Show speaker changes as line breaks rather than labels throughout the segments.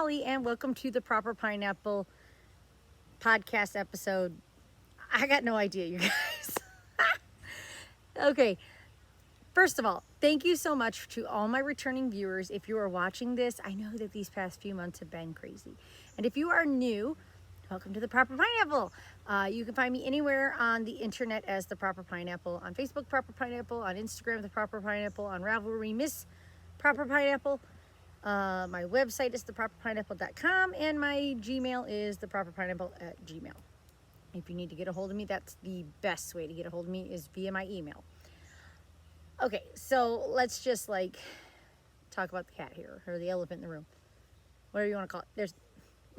Holly, and welcome to the Proper Pineapple podcast episode. I got no idea, you guys. Okay, first of all, thank you so much to all my returning viewers. If you are watching this, I know that these past few months have been crazy. And if you are new, welcome to the Proper Pineapple. You can find me anywhere on the internet as the Proper Pineapple. On Facebook, Proper Pineapple. On Instagram, the Proper Pineapple. On Ravelry, Miss Proper Pineapple. My website is theproperpineapple.com, and my Gmail is theproperpineapple@gmail. If you need to get a hold of me, that's the best way to get a hold of me is via my email. Okay, so let's just like talk about the cat here, or the elephant in the room, whatever you want to call it. There's,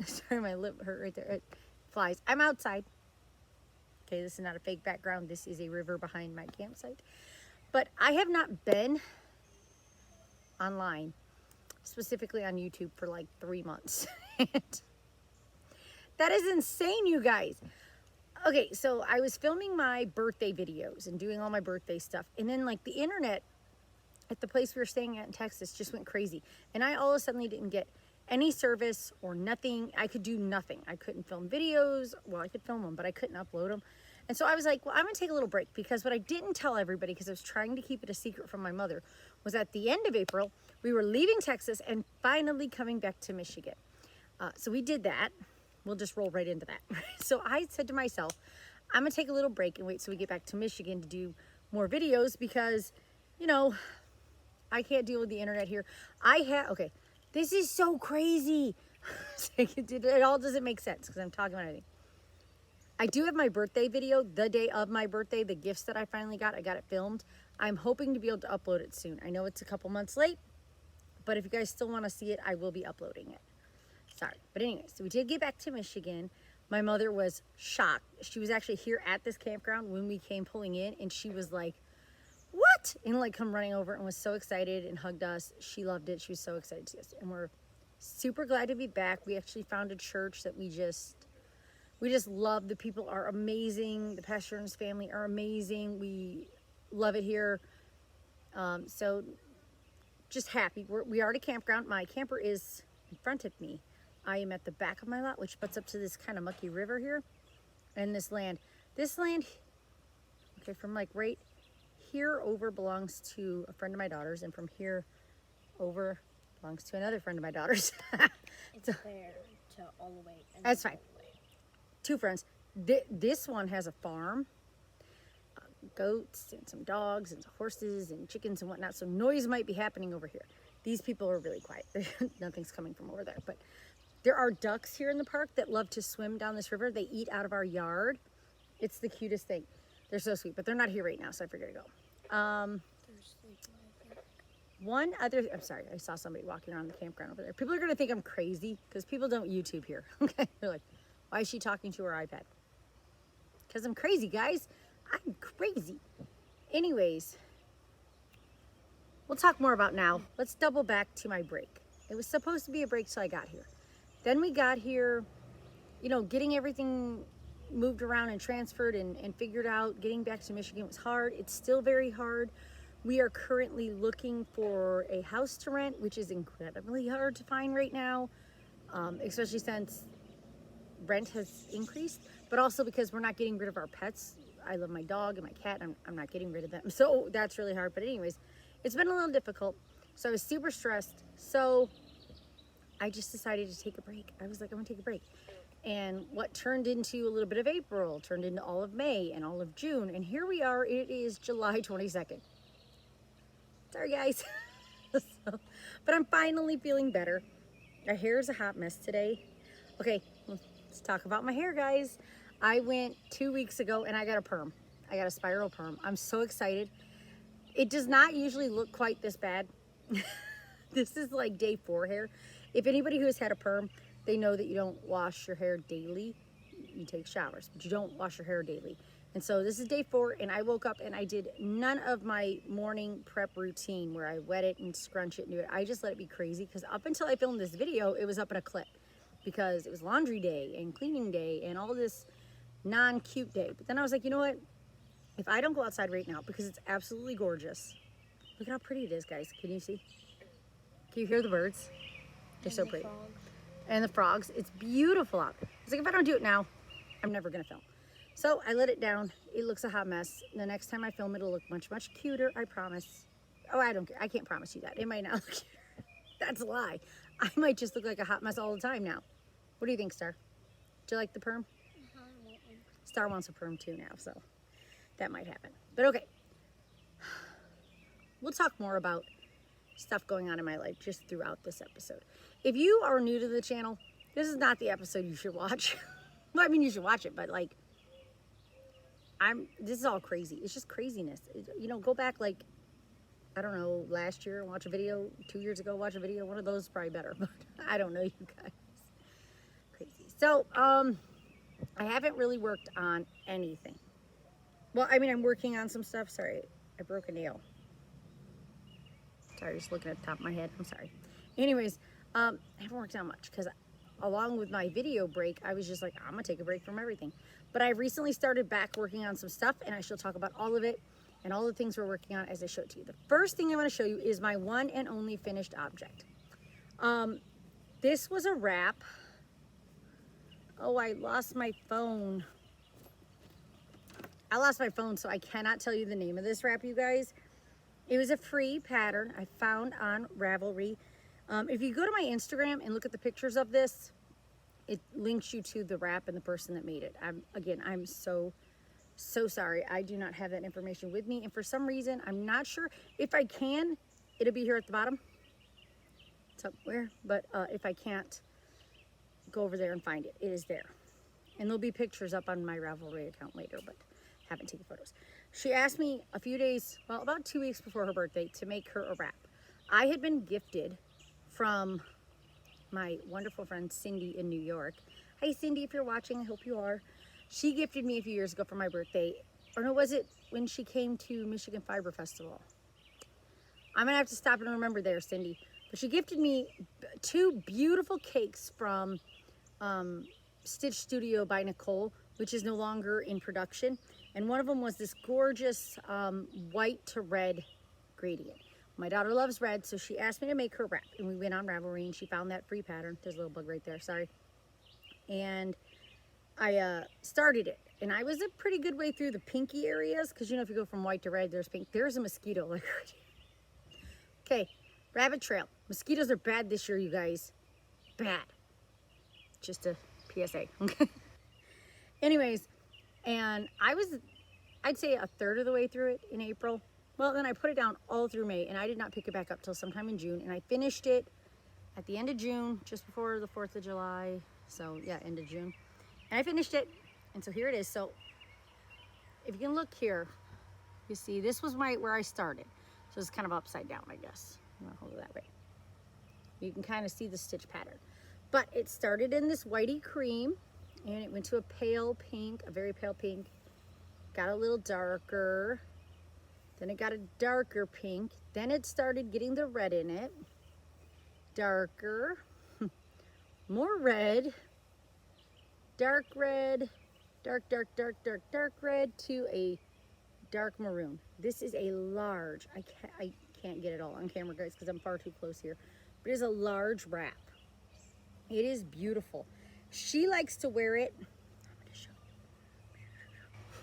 sorry, my lip hurt right there. It flies. I'm outside. Okay, this is not a fake background. This is a river behind my campsite. But I have not been online, specifically on YouTube, for like 3 months. That is insane, you guys. Okay, so I was filming my birthday videos and doing all my birthday stuff, and then like the internet at the place we were staying at in Texas just went crazy, and I all of a sudden didn't get any service or nothing. I could do nothing. I couldn't film videos. Well, I could film them, but I couldn't upload them. And so I was like, well, I'm gonna take a little break, because what I didn't tell everybody, because I was trying to keep it a secret from my mother, was at the end of April we were leaving Texas and finally coming back to Michigan. So we did that. We'll just roll right into that. So I said to myself, I'm gonna take a little break and wait till we get back to Michigan to do more videos, because, you know, I can't deal with the internet here. Okay, this is so crazy. It all doesn't make sense because I'm talking about anything. I do have my birthday video, the day of my birthday, the gifts that I finally got. I got it filmed. I'm hoping to be able to upload it soon. I know it's a couple months late, but if you guys still want to see it, I will be uploading it. Sorry. But anyway, so we did get back to Michigan. My mother was shocked. She was actually here at this campground when we came pulling in, and she was like, what? And like come running over and was so excited and hugged us. She loved it. She was so excited to see us. And we're super glad to be back. We actually found a church that we just love. The people are amazing. The pastor and his family are amazing. We love it here. So just happy. We are at a campground. My camper is in front of me. I am at the back of my lot, which butts up to this kind of mucky river here. And this land, okay, from like right here over belongs to a friend of my daughter's, and from here over belongs to another friend of my daughter's.
It's there to all the way.
That's fine. Two friends. This one has a farm, goats and some dogs and some horses and chickens and whatnot, so noise might be happening over here. These people are really quiet. Nothing's coming from over there. But there are ducks here in the park that love to swim down this river. They eat out of our yard. It's the cutest thing. They're so sweet, but they're not here right now, so I figured to go. One other, I'm sorry, I saw somebody walking around the campground over there. People are going to think I'm crazy because people don't YouTube here. Okay, they're like, why is she talking to her iPad? Because I'm crazy, guys. I'm crazy. Anyways, we'll talk more about now. Let's double back to my break. It was supposed to be a break till I got here. Then we got here, you know, getting everything moved around and transferred and figured out. Getting back to Michigan was hard. It's still very hard. We are currently looking for a house to rent, which is incredibly hard to find right now, especially since rent has increased, but also because we're not getting rid of our pets. I love my dog and my cat. I'm not getting rid of them. So that's really hard. But anyways, it's been a little difficult. So I was super stressed. So I just decided to take a break. I was like, I'm gonna take a break. And what turned into a little bit of April turned into all of May and all of June. And here we are, it is July 22nd. Sorry guys. But I'm finally feeling better. My hair is a hot mess today. Okay, let's talk about my hair, guys. I went 2 weeks ago and I got a perm. I got a spiral perm. I'm so excited. It does not usually look quite this bad. This is like day 4 hair. If anybody who has had a perm, they know that you don't wash your hair daily. You take showers, but you don't wash your hair daily. And so this is day 4, and I woke up and I did none of my morning prep routine where I wet it and scrunch it and do it. I just let it be crazy, because up until I filmed this video, it was up in a clip because it was laundry day and cleaning day and all this non-cute day. But then I was like, you know what? If I don't go outside right now, because it's absolutely gorgeous. Look at how pretty it is, guys. Can you see? Can you hear the birds? They're so pretty. and the frogs. It's beautiful out. I was like, if I don't do it now, I'm never gonna film. So I let it down. It looks a hot mess. The next time I film, it'll look much, much cuter, I promise. Oh, I don't care. I can't promise you that. It might not look cute. That's a lie. I might just look like a hot mess all the time now. What do you think, Star? Do you like the perm? Star wants a perm too now, so that might happen. But okay. We'll talk more about stuff going on in my life just throughout this episode. If you are new to the channel, this is not the episode you should watch. Well, I mean, you should watch it, but like, this is all crazy. It's just craziness. You know, go back like, I don't know, last year, watch a video, 2 years ago, watch a video. One of those is probably better, but I don't know, you guys. Crazy. So, I haven't really worked on anything. Well, I mean, I'm working on some stuff. Sorry, I broke a nail. Sorry, just looking at the top of my head. I'm sorry. Anyways, I haven't worked on much because along with my video break, I was just like, I'm gonna take a break from everything. But I recently started back working on some stuff, and I shall talk about all of it and all the things we're working on as I show it to you. The first thing I want to show you is my one and only finished object. This was a wrap. Oh, I lost my phone. I lost my phone, so I cannot tell you the name of this wrap, you guys. It was a free pattern I found on Ravelry. If you go to my Instagram and look at the pictures of this, it links you to the wrap and the person that made it. I'm so sorry. I do not have that information with me. And for some reason, I'm not sure. If I can, it'll be here at the bottom somewhere. But if I can't, go over there and find it. It is there. And there'll be pictures up on my Ravelry account later, but haven't taken photos. She asked me a few days, well, about 2 weeks before her birthday, to make her a wrap. I had been gifted from my wonderful friend Cindy in New York. Hi Cindy, if you're watching, I hope you are. She gifted me a few years ago for my birthday, or no, was it when she came to Michigan Fiber Festival? I'm gonna have to stop and remember there, Cindy. But she gifted me 2 beautiful cakes from Stitch Studio by Nicole, which is no longer in production. And one of them was this gorgeous white to red gradient. My daughter loves red, so she asked me to make her wrap. And we went on Ravelry and she found that free pattern. There's a little bug right there, sorry. And I started it. And I was a pretty good way through the pinky areas, because you know, if you go from white to red, there's pink. There's a mosquito like right here. Okay, rabbit trail. Mosquitoes are bad this year, you guys. Bad. Just a PSA, okay? Anyways, and I'd say a third of the way through it in April. Well, then I put it down all through May, and I did not pick it back up till sometime in June, and I finished it at the end of June, just before the 4th of July. So yeah, end of June. And I finished it, and so here it is. So if you can look here, you see this was where I started. So it's kind of upside down, I guess. I'm gonna hold it that way. You can kind of see the stitch pattern. But it started in this whitey cream, and it went to a pale pink, a very pale pink, got a little darker, then it got a darker pink, then it started getting the red in it, darker, more red, dark red, dark red, to a dark maroon. This is a large, I can't get it all on camera, guys, because I'm far too close here, but it is a large wrap. It is beautiful. She likes to wear it, I'm gonna show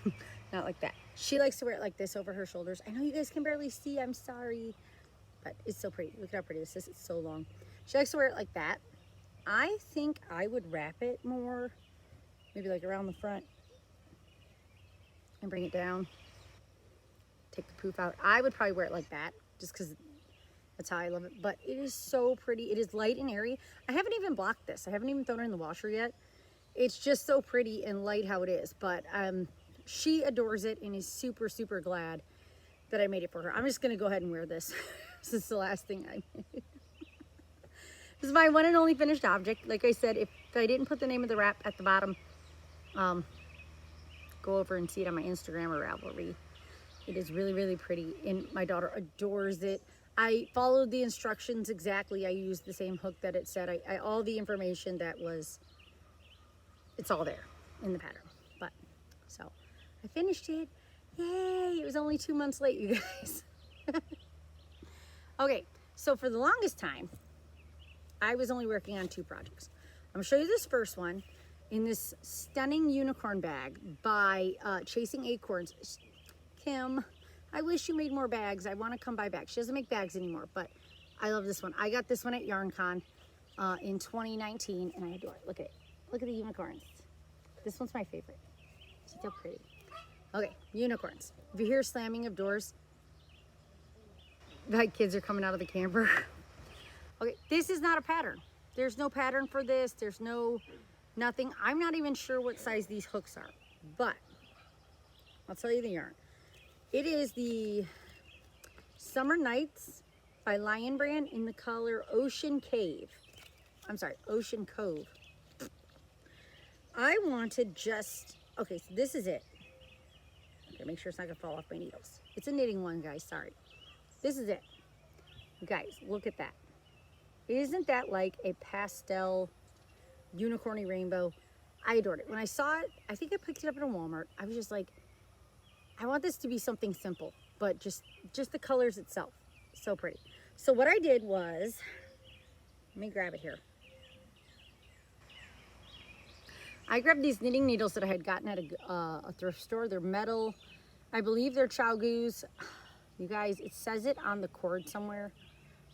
you. Not like that. She likes to wear it like this over her shoulders. I know you guys can barely see, I'm sorry, but it's so pretty. Look at how pretty this is. It's so long. She likes to wear it like that. I think I would wrap it more, maybe like around the front and bring it down. Take the poof out. I would probably wear it like that, just because that's how I love it. But it is so pretty. It is light and airy. I haven't even blocked this. I haven't even thrown it in the washer yet. It's just so pretty and light how it is. But she adores it and is super, super glad that I made it for her. I'm just going to go ahead and wear this. This is the last thing I made. This is my one and only finished object. Like I said, if I didn't put the name of the wrap at the bottom, go over and see it on my Instagram or Ravelry. It is really, really pretty, and my daughter adores it. I followed the instructions exactly. I used the same hook that it said. All the information that was, it's all there in the pattern. But, so, I finished it. Yay! It was only 2 months late, you guys. Okay, so for the longest time, I was only working on 2 projects. I'm gonna show you this first one in this stunning unicorn bag by Chasing Acorns. Kim, I wish you made more bags. I want to come buy bags. She doesn't make bags anymore, but I love this one. I got this one at YarnCon in 2019, and I adore it. Look at it. Look at the unicorns. This one's my favorite. See how pretty. Okay, unicorns. If you hear slamming of doors, the kids are coming out of the camper. Okay, this is not a pattern. There's no pattern for this. There's nothing. I'm not even sure what size these hooks are, but I'll tell you the yarn. It is the Summer Nights by Lion Brand in the color Ocean Cove. I wanted just, okay, so this is it. Okay, make sure it's not gonna fall off my needles. It's a knitting one, guys, sorry. This is it. You guys, look at that. Isn't that like a pastel unicorny rainbow? I adored it. When I saw it, I think I picked it up at a Walmart. I was just like, I want this to be something simple, but just the colors itself. So pretty. So what I did was, let me grab it here. I grabbed these knitting needles that I had gotten at a thrift store. They're metal. I believe they're Chow Goose. You guys, it says it on the cord somewhere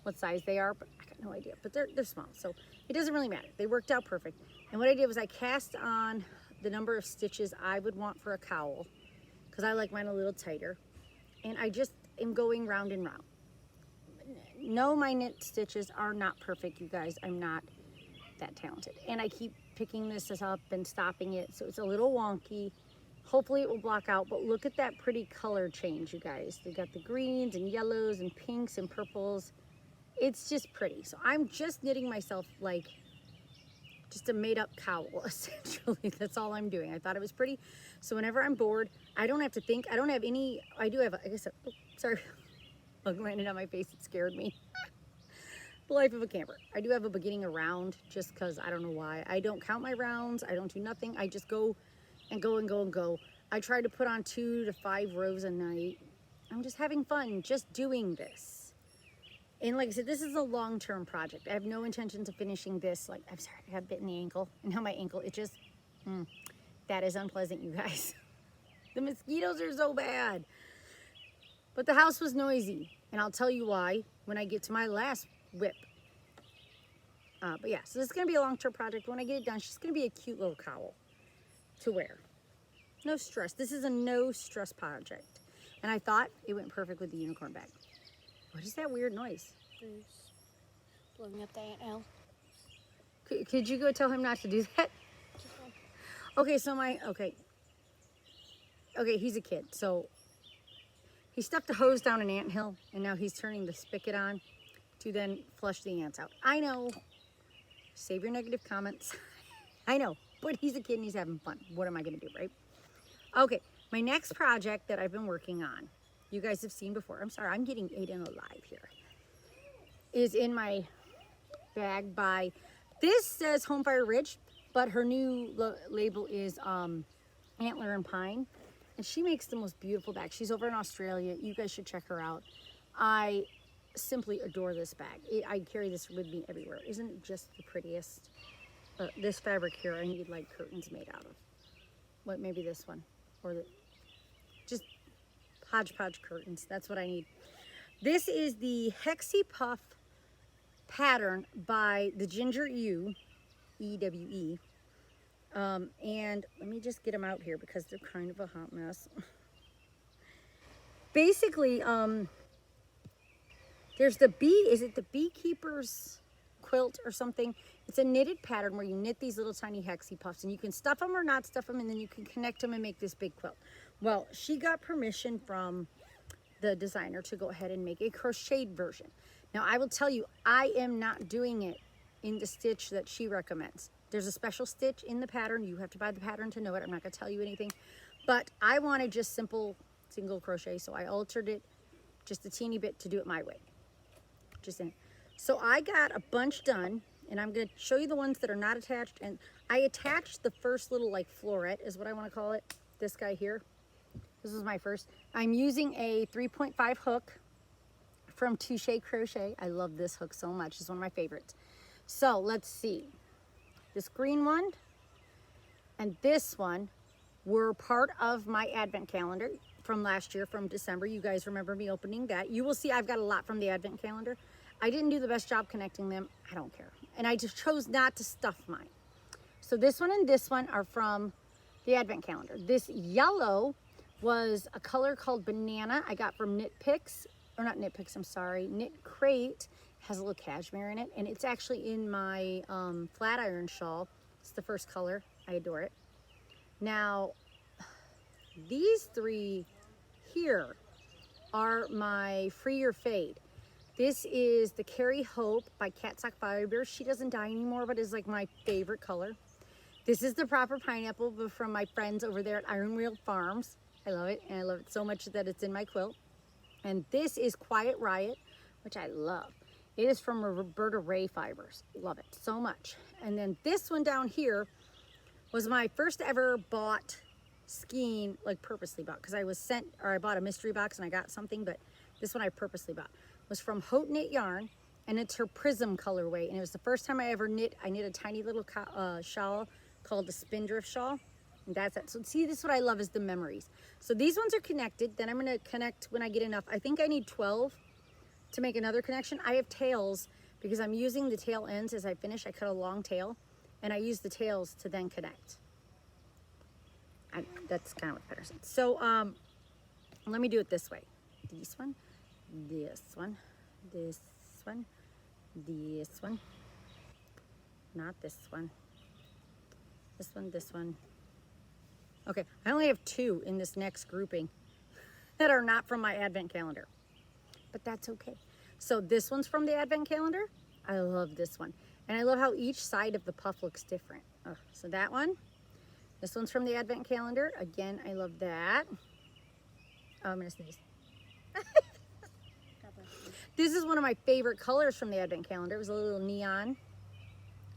what size they are, but I got no idea. But they're small, so it doesn't really matter. They worked out perfect. And what I did was I cast on the number of stitches I would want for a cowl, because I like mine a little tighter. And I just am going round and round. No, my knit stitches are not perfect, you guys. I'm not that talented. And I keep picking this up and stopping it, so it's a little wonky. Hopefully it will block out, but look at that pretty color change, you guys. They got the greens and yellows and pinks and purples. It's just pretty. So I'm just knitting myself like just a made-up cowl, essentially. That's all I'm doing. I thought it was pretty. So whenever I'm bored, I don't have to think. I don't have any, I do have, I guess, oh, sorry. Bug landed on my face. It scared me. The life of a camper. I do have a beginning a round just because I don't know why. I don't count my rounds. I don't do nothing. I just go and go and go and go. I try to put on 2 to 5 rows a night. I'm just having fun just doing this. And like I said, this is a long-term project. I have no intentions of finishing this. Like, I'm sorry, I got bit in the ankle. And now my ankle itches. That is unpleasant, you guys. The mosquitoes are so bad. But the house was noisy. And I'll tell you why when I get to my last whip. But yeah, so this is going to be a long-term project. When I get it done, she's going to be a cute little cowl to wear. No stress. This is a no-stress project. And I thought it went perfect with the unicorn bag. What is that weird noise?
Bruce blowing up the ant hill.
Could you go tell him not to do that? Okay, so okay, he's a kid. So he stuffed a hose down an anthill, and now he's turning the spigot on to then flush the ants out. I know. Save your negative comments. I know, but he's a kid and he's having fun. What am I going to do, right? Okay, my next project that I've been working on, you guys have seen before. I'm sorry, I'm getting Aiden alive here. Is in my bag by, this says Homefire Ridge, but her new label is Antler and Pine. And she makes the most beautiful bags. She's over in Australia. You guys should check her out. I simply adore this bag. I carry this with me everywhere. Isn't it just the prettiest? This fabric here, I need like curtains made out of. What, maybe this one? Or just hodgepodge curtains. That's what I need. This is the Hexie Puff pattern by the Ginger Ewe, E-W-E. And let me just get them out here because they're kind of a hot mess. Basically, there's the is it the Beekeeper's quilt or something? It's a knitted pattern where you knit these little tiny Hexie Puffs, and you can stuff them or not stuff them, and then you can connect them and make this big quilt. Well, she got permission from the designer to go ahead and make a crocheted version. Now, I will tell you, I am not doing it in the stitch that she recommends. There's a special stitch in the pattern. You have to buy the pattern to know it. I'm not going to tell you anything. But I wanted just simple single crochet, so I altered it just a teeny bit to do it my way. So I got a bunch done, and I'm going to show you the ones that are not attached. And I attached the first little like floret is what I want to call it. This guy here. This is my first. I'm using a 3.5 hook from Touche Crochet. I love this hook so much. It's one of my favorites. So let's see. This green one and this one were part of my advent calendar from last year, from December. You guys remember me opening that. You will see I've got a lot from the advent calendar. I didn't do the best job connecting them. I don't care. And I just chose not to stuff mine. So this one and this one are from the advent calendar. This yellow was a color called Banana I got from KnitPicks, or not KnitPicks, I'm sorry, KnitCrate. Has a little cashmere in it, and it's actually in my flat iron shawl. It's the first color. I adore it. Now, these three here are my Free or Fade. This is the Carry Hope by Catsock Fibers. She doesn't dye anymore, but is like my favorite color. This is the Proper Pineapple from my friends over there at Iron Wheel Farms. I love it, and I love it so much that it's in my quilt. And this is Quiet Riot, which I love. It is from Roberta Ray Fibers. Love it so much. And then this one down here was my first ever bought skein, like purposely bought, because I was sent, or I bought a mystery box and I got something, but this one I purposely bought. It was from Haute Knit Yarn, and it's her Prism colorway. And it was the first time I ever knit. I knit a tiny little shawl called the Spindrift Shawl. And that's it. So see, this is what I love, is the memories. So these ones are connected. Then I'm going to connect when I get enough. I think I need 12 to make another connection. I have tails because I'm using the tail ends as I finish. I cut a long tail and I use the tails to then connect. That's kind of what better said. So let me do it this way. This one, this one, this one, this one, not this one, this one, this one. Okay, I only have 2 in this next grouping that are not from my advent calendar, but that's okay. So this one's from the advent calendar. I love this one. And I love how each side of the puff looks different. Oh, so that one, this one's from the advent calendar. Again, I love that. Oh, I'm gonna sneeze. This is one of my favorite colors from the advent calendar. It was a little neon.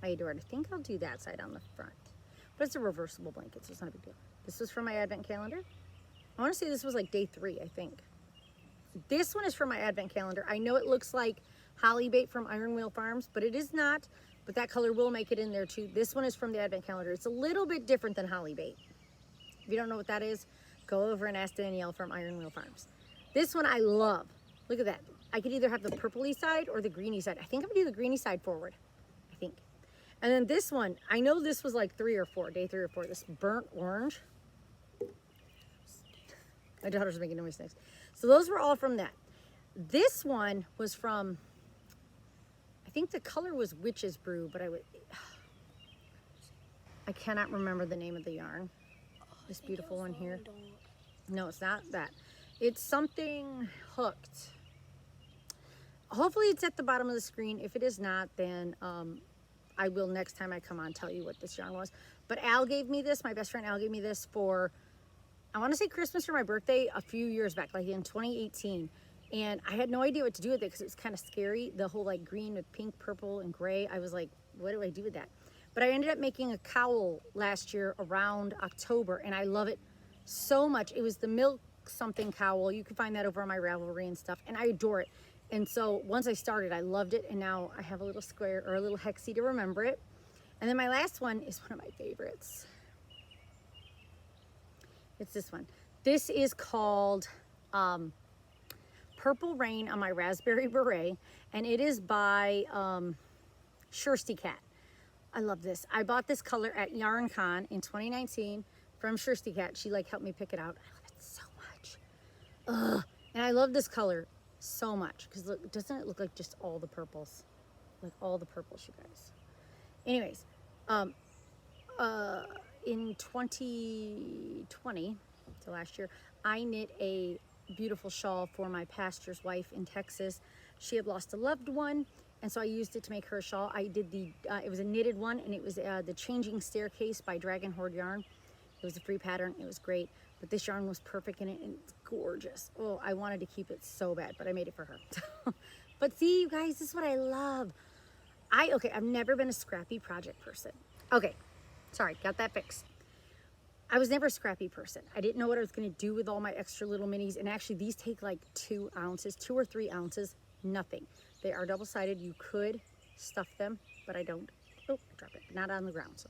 I adore it. I think I'll do that side on the front. But it's a reversible blanket, so it's not a big deal. This was from my advent calendar. I want to say this was like day 3, I think. This one is from my advent calendar. I know it looks like Holly Bait from Iron Wheel Farms, but it is not. But that color will make it in there too. This one is from the advent calendar. It's a little bit different than Holly Bait. If you don't know what that is, go over and ask Danielle from Iron Wheel Farms. This one I love. Look at that. I could either have the purpley side or the greeny side. I think I'm gonna do the greeny side forward, I think. And then this one, I know this was like 3 or 4, day 3 or 4, this burnt orange. My daughter's making noise next. So those were all from that. This one was from, I think the color was Witch's Brew, but I cannot remember the name of the yarn. This beautiful one here. No, it's not that. It's something hooked. Hopefully it's at the bottom of the screen. If it is not, then I will next time I come on tell you what this yarn was. But Al gave me this, my best friend Al gave me this for, I want to say Christmas or my birthday a few years back, like in 2018. And I had no idea what to do with it because it was kind of scary. The whole like green with pink, purple, and gray. I was like, what do I do with that? But I ended up making a cowl last year around October, and I love it so much. It was the milk something cowl. You can find that over on my Ravelry and stuff, and I adore it. And so once I started, I loved it, and now I have a little square or a little hexie to remember it. And then my last one is one of my favorites. It's this one. This is called Purple Rain on my Raspberry Beret, and it is by Shirsty Cat. I love this. I bought this color at YarnCon in 2019 from Shirsty Cat. She like helped me pick it out. I love it so much. Ugh. And I love this color so much because look, doesn't it look like just all the purples? Like all the purples, you guys. Anyways, in 2020, so last year, I knit a beautiful shawl for my pastor's wife in Texas. She had lost a loved one, and so I used it to make her a shawl. I did the, it was a knitted one, and it was the Changing Staircase by Dragon Horde Yarn. It was a free pattern. It was great, but this yarn was perfect in it, and it's gorgeous. Oh, I wanted to keep it so bad, but I made it for her. But see, you guys, this is what I love. Okay, I've never been a scrappy project person. Okay, sorry, got that fixed. I was never a scrappy person. I didn't know what I was gonna do with all my extra little minis, and actually these take like 2 ounces, 2 or 3 ounces, nothing. They are double-sided. You could stuff them, but I don't. Oh, I dropped it, not on the ground. So,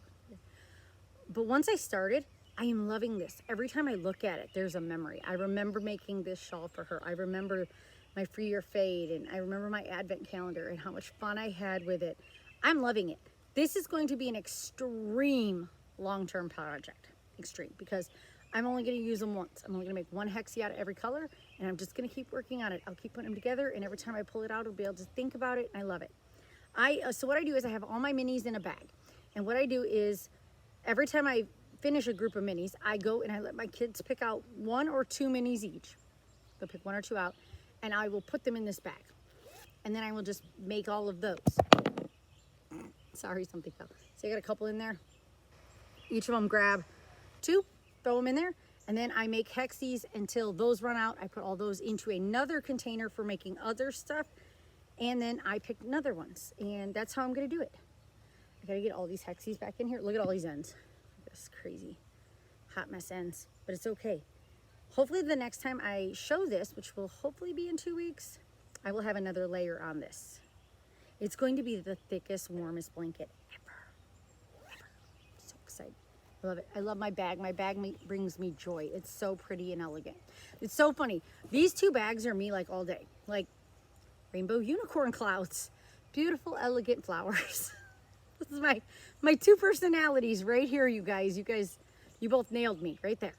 but once I started, I am loving this. Every time I look at it, there's a memory. I remember making this shawl for her. I remember my Free Your Fade, and I remember my advent calendar and how much fun I had with it. I'm loving it. This is going to be an extreme long-term project. Extreme, because I'm only going to use them once. I'm only going to make one hexie out of every color, and I'm just going to keep working on it. I'll keep putting them together, and every time I pull it out, I'll be able to think about it, and I love it. So what I do is I have all my minis in a bag, and what I do is every time I finish a group of minis, I go and I let my kids pick out 1 or 2 minis each. They'll pick 1 or 2 out, and I will put them in this bag, and then I will just make all of those. Sorry, something fell. So I got a couple in there. Each of them grab 2, throw them in there, and then I make hexies until those run out. I put all those into another container for making other stuff, and then I pick another ones, and that's how I'm gonna do it. I gotta get all these hexies back in here. Look at all these ends. This crazy hot mess ends, but it's okay. Hopefully the next time I show this, which will hopefully be in 2 weeks, I will have another layer on this. It's going to be the thickest, warmest blanket ever. So excited. I love it. I love my bag. My bag brings me joy. It's so pretty and elegant. It's so funny. These 2 bags are me like all day. Like rainbow unicorn clouds. Beautiful, elegant flowers. This is my 2 personalities right here, you guys. You both nailed me right there.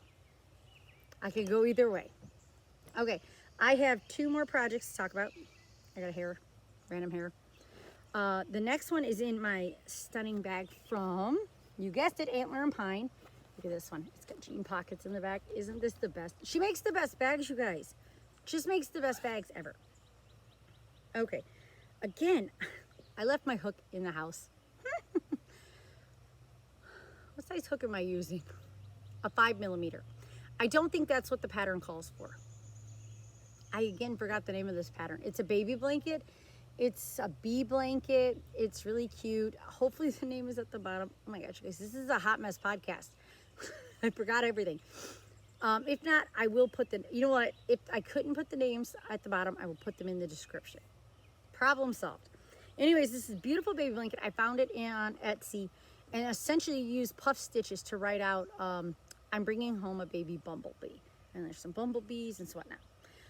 I could go either way. Okay, I have 2 more projects to talk about. I got a hair, random hair. The next one is in my stunning bag from, you guessed it, Antler and Pine. Look at this one. It's got jean pockets in the back. Isn't this the best? She makes the best bags, you guys. Just makes the best bags ever. Okay, again, I left my hook in the house. What size hook am I using? A 5mm. I don't think that's what the pattern calls for. I again forgot the name of this pattern. It's a baby blanket. It's a bee blanket. It's really cute. Hopefully the name is at the bottom. Oh my gosh, guys, this is a hot mess podcast. I forgot everything. If not, I will put the, you know what? If I couldn't put the names at the bottom, I will put them in the description. Problem solved. Anyways, this is a beautiful baby blanket. I found it on Etsy, and essentially use puff stitches to write out, I'm bringing home a baby bumblebee. And there's some bumblebees and so whatnot.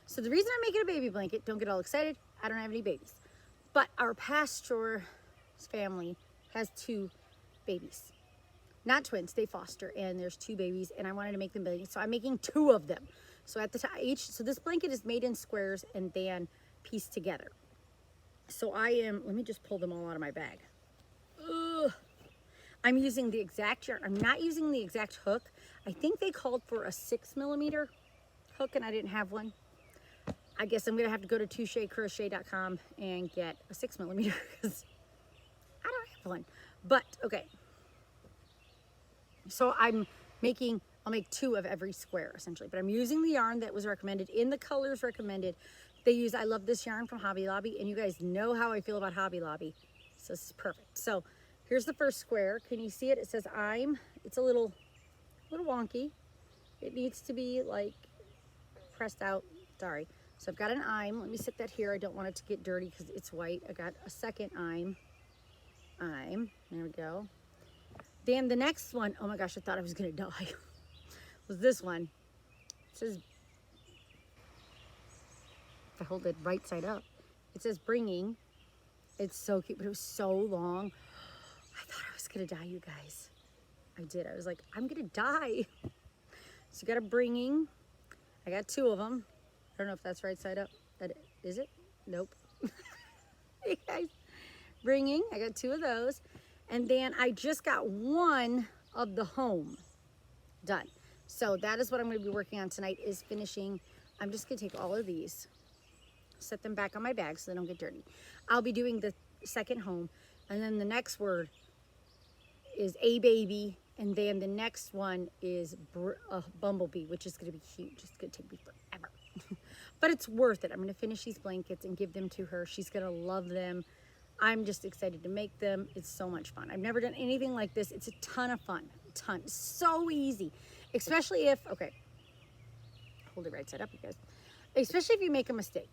So the reason I'm making a baby blanket, don't get all excited, I don't have any babies. But our pastor family has 2 babies. Not twins, they foster, and there's 2 babies, and I wanted to make them big. So I'm making 2 of them. So at the top, so this blanket is made in squares and then pieced together. So let me just pull them all out of my bag. Ugh. I'm using the exact yarn. I'm not using the exact hook. I think they called for a 6mm hook, and I didn't have one. I guess I'm gonna have to go to touchecrochet.com and get a 6mm because I don't have one. But okay. So I'll make 2 of every square essentially, but I'm using the yarn that was recommended in the colors recommended. I love this yarn from Hobby Lobby, and you guys know how I feel about Hobby Lobby. So this is perfect. So here's the first square. Can you see it? It says it's a little wonky. It needs to be like pressed out. Sorry. So I've got an I'm. Let me sit that here. I don't want it to get dirty because it's white. I got a second I'm. There we go. Then the next one, oh my gosh, I thought I was gonna die. Was this one. It says, if I hold it right side up, it says bringing. It's so cute, but it was so long. I thought I was gonna die, you guys. I did. I was like, I'm gonna die. So you got a bringing. I got 2 of them. I don't know if that's right side up. Is it? Nope. Hey guys, bringing. I got 2 of those. And then I just got 1 of the home done. So that is what I'm going to be working on tonight, is finishing. I'm just going to take all of these, set them back on my bag so they don't get dirty. I'll be doing the second home, and then the next word is a baby, and then the next one is a bumblebee, which is going to be huge. It's going to take me forever. But it's worth it. I'm going to finish these blankets and give them to her. She's going to love them. I'm just excited to make them. It's so much fun. I've never done anything like this. It's a ton of fun. So easy. Especially if, okay, hold it right side up, you guys. Especially if you make a mistake.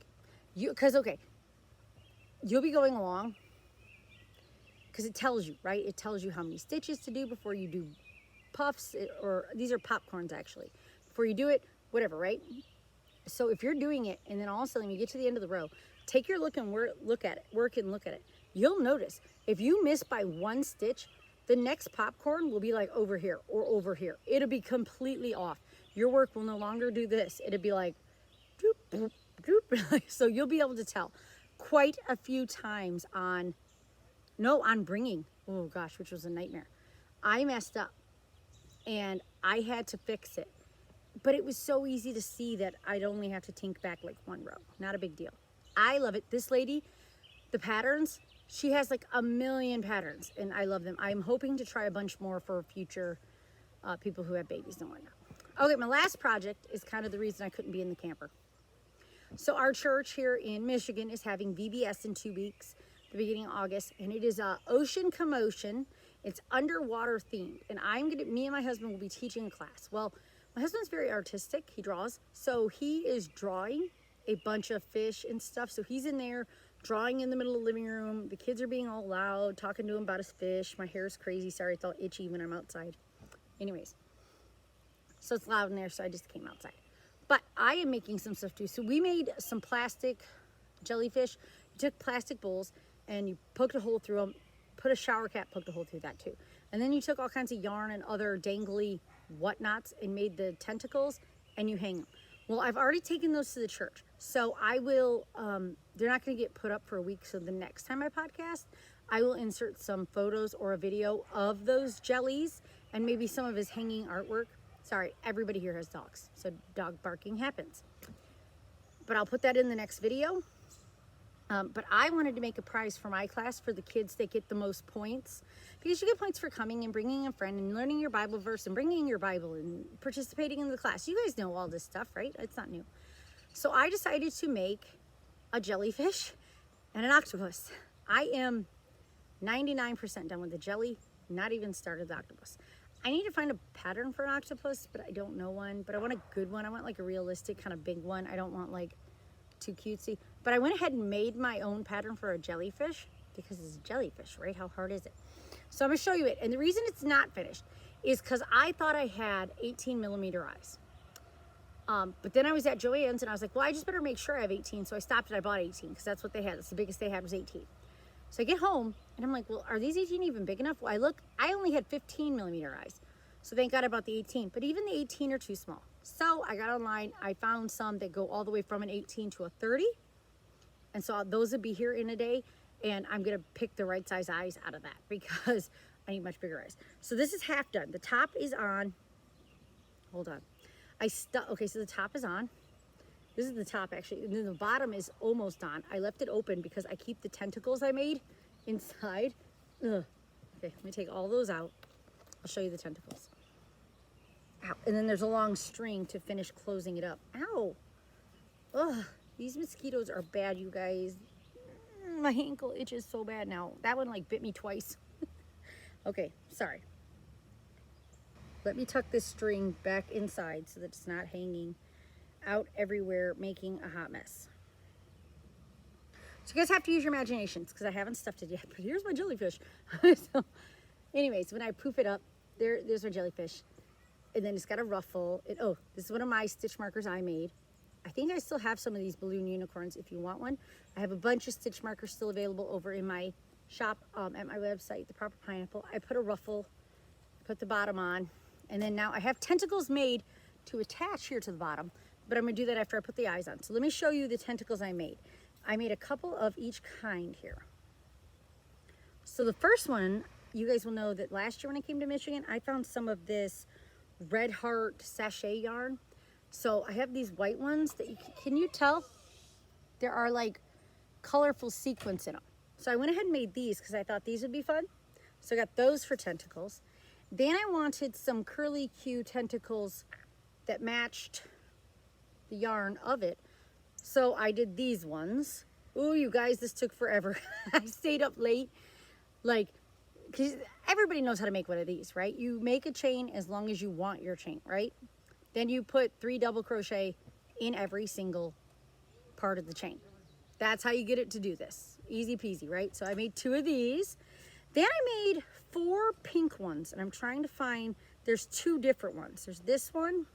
Because, okay, you'll be going along. because it tells you, right? It tells you how many stitches to do before you do puffs, or these are popcorns actually. Before you do it, whatever, right? So if you're doing it and then all of a sudden you get to the end of the row, take your look and look at it. You'll notice if you miss by one stitch, the next popcorn will be like over here or over here. It'll be completely off. Your work will no longer do this. It'll be like, doop, doop, doop. So you'll be able to tell quite a few times on bringing. Oh gosh, which was a nightmare. I messed up and I had to fix it. But it was so easy to see that I'd only have to tink back like one row. Not a big deal. I love it. This lady, the patterns, she has like a million patterns and I love them. I'm hoping to try a bunch more for future people who have babies and whatnot. Okay, my last project is kind of the reason I couldn't be in the camper. So our church here in Michigan is having VBS in 2 weeks, the beginning of August, and it is Ocean Commotion. It's underwater themed, and me and my husband will be teaching a class. Well, my husband's very artistic. He draws, so he is drawing a bunch of fish and stuff. So he's in there drawing in the middle of the living room. The kids are being all loud, talking to him about his fish. My hair's crazy. Sorry, it's all itchy when I'm outside. Anyways, so it's loud in there, so I just came outside. But I am making some stuff too. So we made some plastic jellyfish. You took plastic bowls and you poked a hole through them, put a shower cap, poked a hole through that too. And then you took all kinds of yarn and other dangly whatnots and made the tentacles and you hang them. Well, I've already taken those to the church. So I will, they're not going to get put up for a week. So the next time I podcast, I will insert some photos or a video of those jellies and maybe some of his hanging artwork. Sorry, everybody here has dogs, so dog barking happens. But I'll put that in the next video. But I wanted to make a prize for my class for the kids that get the most points, because you get points for coming and bringing a friend and learning your Bible verse and bringing your Bible and participating in the class. You guys know all this stuff, right? It's not new. So I decided to make a jellyfish and an octopus. I am 99% done with the jelly, not even started the octopus. I need to find a pattern for an octopus, but I don't know one. But I want a good one. I want like a realistic kind of big one. I don't want like too cutesy. But I went ahead and made my own pattern for a jellyfish because it's a jellyfish, right? How hard is it? So I'm gonna show you it. And the reason it's not finished is because I thought I had 18mm eyes. But then I was at Joann's and I was like, well, I just better make sure I have 18. So I stopped and I bought 18 because that's what they had. That's the biggest they had was 18. So I get home and I'm like, well, are these 18 even big enough? Well, I only had 15mm eyes. So thank God I bought the 18, but even the 18 are too small. So I got online, I found some that go all the way from an 18 to a 30. And so those would be here in a day. And I'm gonna pick the right size eyes out of that because I need much bigger eyes. So this is half done. The top is on, hold on. Okay, so the top is on. This is the top actually, and then the bottom is almost on. I left it open because I keep the tentacles I made inside. Ugh. Okay, let me take all those out. I'll show you the tentacles. Ow. And then there's a long string to finish closing it up. Ow. Ugh, these mosquitoes are bad, you guys. My ankle itches so bad now. That one like bit me twice. Okay, sorry. Let me tuck this string back inside so that it's not hanging out everywhere, making a hot mess. So you guys have to use your imaginations because I haven't stuffed it yet, but here's my jellyfish. So anyways, when I poof it up, there's my jellyfish. And then it's got a ruffle. Oh, this is one of my stitch markers I made. I think I still have some of these balloon unicorns if you want one. I have a bunch of stitch markers still available over in my shop at my website, The Proper Pineapple. I put a ruffle, put the bottom on, and then now I have tentacles made to attach here to the bottom, but I'm gonna do that after I put the eyes on. So let me show you the tentacles I made. I made a couple of each kind here. So the first one, you guys will know that last year when I came to Michigan, I found some of this Red Heart sachet yarn. So I have these white ones that can you tell? There are like colorful sequins in them. So I went ahead and made these because I thought these would be fun. So I got those for tentacles. Then I wanted some curly Q tentacles that matched the yarn of it. So I did these ones. Ooh, you guys, this took forever. I stayed up late. Like, because everybody knows how to make one of these, right? You make a chain as long as you want your chain, right? Then you put 3 double crochet in every single part of the chain. That's how you get it to do this. Easy peasy, right? So I made 2 of these. Then I made 4 pink ones, and I'm trying to find, there's 2 different ones. There's this one,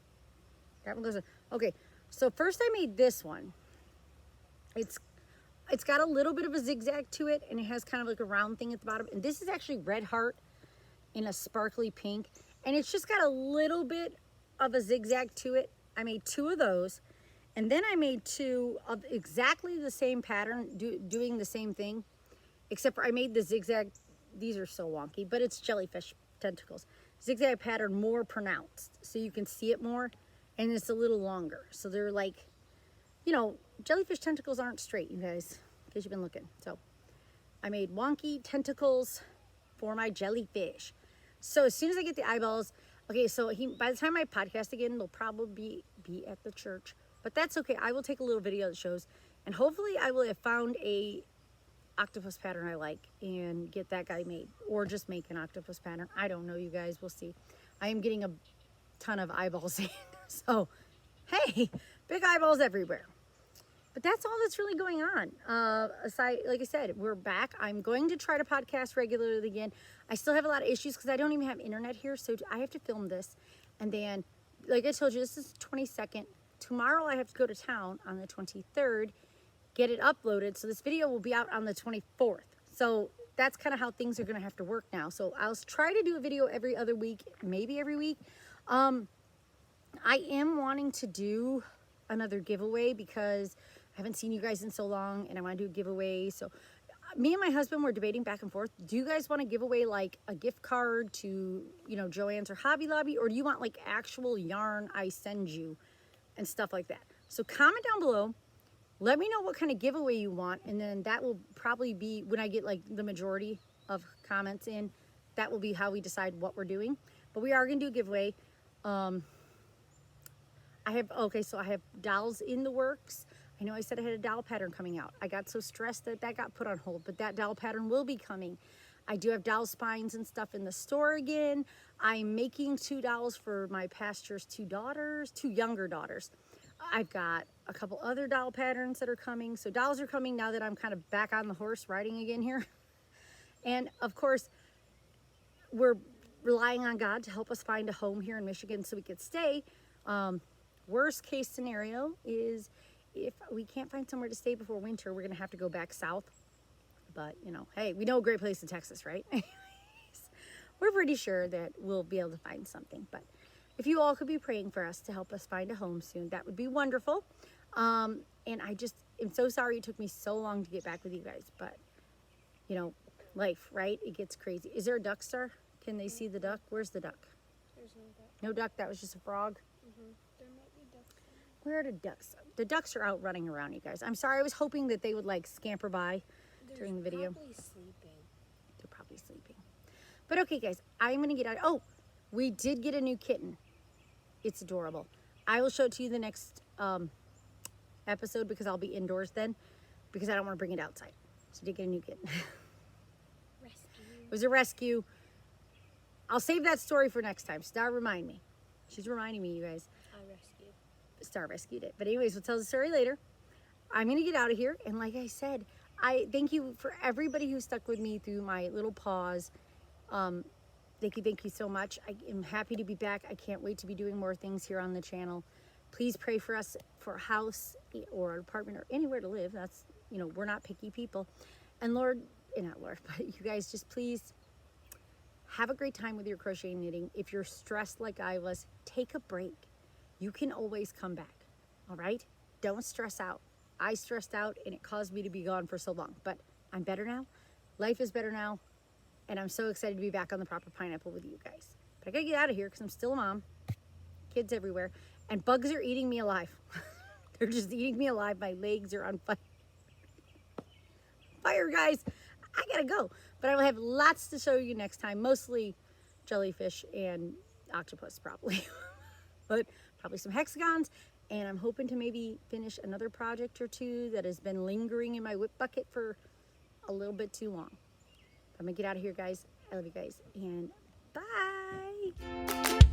that one goes, okay, so first I made this one. It's got a little bit of a zigzag to it, and it has kind of like a round thing at the bottom, and this is actually red heart in a sparkly pink, and it's just got a little bit of a zigzag to it. I made 2 of those, and then I made 2 of exactly the same pattern, doing the same thing, except for I made the zigzag, these are so wonky, but it's jellyfish tentacles. Zigzag pattern more pronounced, so you can see it more, and it's a little longer. So they're like, you know, jellyfish tentacles aren't straight, you guys, in case you've been looking. So I made wonky tentacles for my jellyfish. So as soon as I get the eyeballs, okay, so by the time I podcast again, they'll probably be at the church, but that's okay. I will take a little video that shows, and hopefully I will have found a octopus pattern I like and get that guy made, or just make an octopus pattern. I don't know, you guys, we'll see. I am getting a ton of eyeballs in, so hey, big eyeballs everywhere. But that's all that's really going on. Aside, like I said, we're back. I'm going to try to podcast regularly again. I still have a lot of issues because I don't even have internet here, so I have to film this. And then, like I told you, this is the 22nd. Tomorrow I have to go to town on the 23rd, get it uploaded. So this video will be out on the 24th. So that's kind of how things are going to have to work now. So I'll try to do a video every other week, maybe every week. I am wanting to do another giveaway because I haven't seen you guys in so long, and I want to do a giveaway. So me and my husband were debating back and forth. Do you guys want to give away like a gift card to, you know, Joann's or Hobby Lobby, or do you want like actual yarn I send you and stuff like that? So comment down below. Let me know what kind of giveaway you want, and then that will probably be when I get like the majority of comments in. That will be how we decide what we're doing. But we are going to do a giveaway. I have dolls in the works. I know I said I had a doll pattern coming out. I got so stressed that got put on hold, but that doll pattern will be coming. I do have doll spines and stuff in the store again. I'm making 2 dolls for my pastor's 2 daughters, 2 younger daughters. I've got a couple other doll patterns that are coming. So dolls are coming now that I'm kind of back on the horse riding again here. And of course, we're relying on God to help us find a home here in Michigan so we could stay. Worst case scenario is if we can't find somewhere to stay before winter, we're going to have to go back south. But, you know, hey, we know a great place in Texas, right? We're pretty sure that we'll be able to find something. But if you all could be praying for us to help us find a home soon, that would be wonderful. And I just am so sorry it took me so long to get back with you guys. But, you know, life, right? It gets crazy. Is there a duck star? Can they see the duck? Where's the duck?
There's no duck.
No duck. That was just a frog.
There might be ducks.
Where are the ducks? The ducks are out running around, you guys. I'm sorry. I was hoping that they would like scamper by during the video.
Probably sleeping.
They're probably sleeping. But okay, guys, I'm going to get out. Oh, we did get a new kitten. It's adorable. I will show it to you the next episode because I'll be indoors then because I don't want to bring it outside. So I did get a new kitten.
Rescue.
It was a rescue. I'll save that story for next time. Star, remind me. She's reminding me, you guys.
I rescued.
Star rescued it. But anyways, we'll tell the story later. I'm going to get out of here. And like I said, I thank you for everybody who stuck with me through my little pause. Thank you so much. I am happy to be back. I can't wait to be doing more things here on the channel. Please pray for us for a house or an apartment or anywhere to live. That's, you know, we're not picky people. And Lord, not Lord, but you guys just please have a great time with your crochet and knitting. If you're stressed like I was, take a break. You can always come back, all right? Don't stress out. I stressed out and it caused me to be gone for so long, but I'm better now. Life is better now. And I'm so excited to be back on the Proper Pineapple with you guys. But I gotta get out of here because I'm still a mom. Kids everywhere. And bugs are eating me alive. They're just eating me alive. My legs are on fire. Fire, guys. I gotta go. But I will have lots to show you next time. Mostly jellyfish and octopus, probably. But probably some hexagons. And I'm hoping to maybe finish another project or 2 that has been lingering in my whip bucket for a little bit too long. I'm gonna get out of here, guys. I love you guys, and bye.